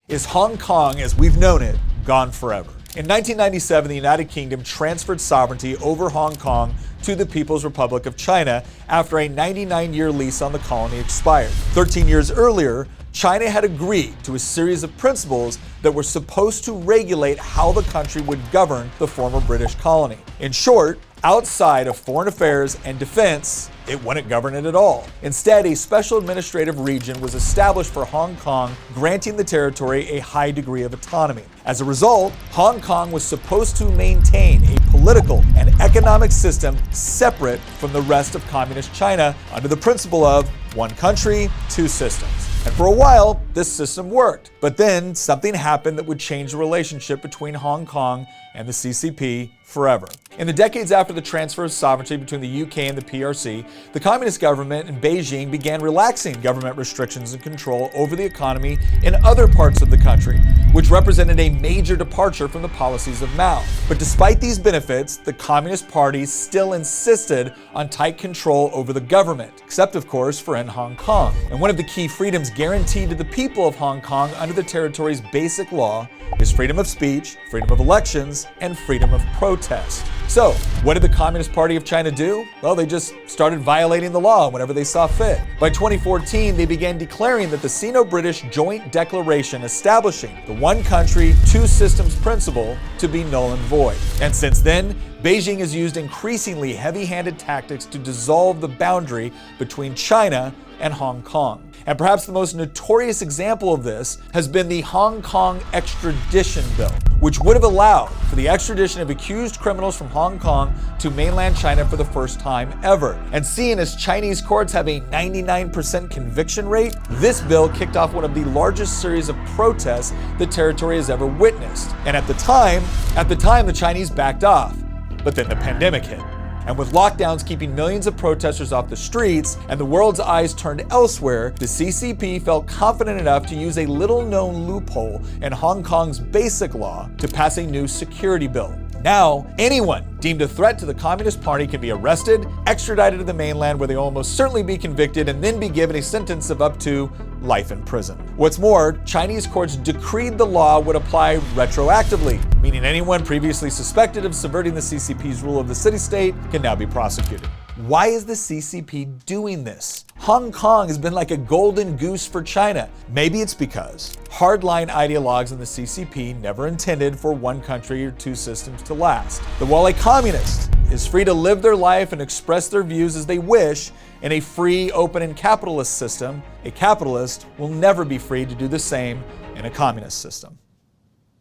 Is Hong Kong, as we've known it, gone forever? In 1997, the United Kingdom transferred sovereignty over Hong Kong to the People's Republic of China after a 99-year lease on the colony expired. 13 years earlier, China had agreed to a series of principles that were supposed to regulate how the country would govern the former British colony. In short, outside of foreign affairs and defense, it wouldn't govern it at all. Instead, a special administrative region was established for Hong Kong, granting the territory a high degree of autonomy. As a result, Hong Kong was supposed to maintain a political and economic system separate from the rest of communist China under the principle of one country, two systems. And for a while, this system worked. But then something happened that would change the relationship between Hong Kong and the CCP forever. In the decades after the transfer of sovereignty between the UK and the PRC, the communist government in Beijing began relaxing government restrictions and control over the economy in other parts of the country, which represented a major departure from the policies of Mao. But despite these benefits, the Communist Party still insisted on tight control over the government, except of course for in Hong Kong. And one of the key freedoms guaranteed to the people of Hong Kong under the territory's basic law is freedom of speech, freedom of elections, and freedom of protest. So, what did the Communist Party of China do? Well, they just started violating the law whenever they saw fit. By 2014, they began declaring that the Sino-British Joint Declaration establishing the one country, two systems principle to be null and void. And since then, Beijing has used increasingly heavy-handed tactics to dissolve the boundary between China and Hong Kong. And perhaps the most notorious example of this has been the Hong Kong extradition bill, which would have allowed for the extradition of accused criminals from Hong Kong to mainland China for the first time ever. And seeing as Chinese courts have a 99% conviction rate, this bill kicked off one of the largest series of protests the territory has ever witnessed. And at the time, the Chinese backed off. But then the pandemic hit. And with lockdowns keeping millions of protesters off the streets and the world's eyes turned elsewhere, the CCP felt confident enough to use a little-known loophole in Hong Kong's basic law to pass a new security bill. Now, anyone deemed a threat to the Communist Party can be arrested, extradited to the mainland where they will almost certainly be convicted, and then be given a sentence of up to life in prison. What's more, Chinese courts decreed the law would apply retroactively, meaning anyone previously suspected of subverting the CCP's rule of the city-state can now be prosecuted. Why is the CCP doing this? Hong Kong has been like a golden goose for China. Maybe it's because hardline ideologues in the CCP never intended for one country or two systems to last. That while a communist is free to live their life and express their views as they wish in a free, open, and capitalist system, a capitalist will never be free to do the same in a communist system.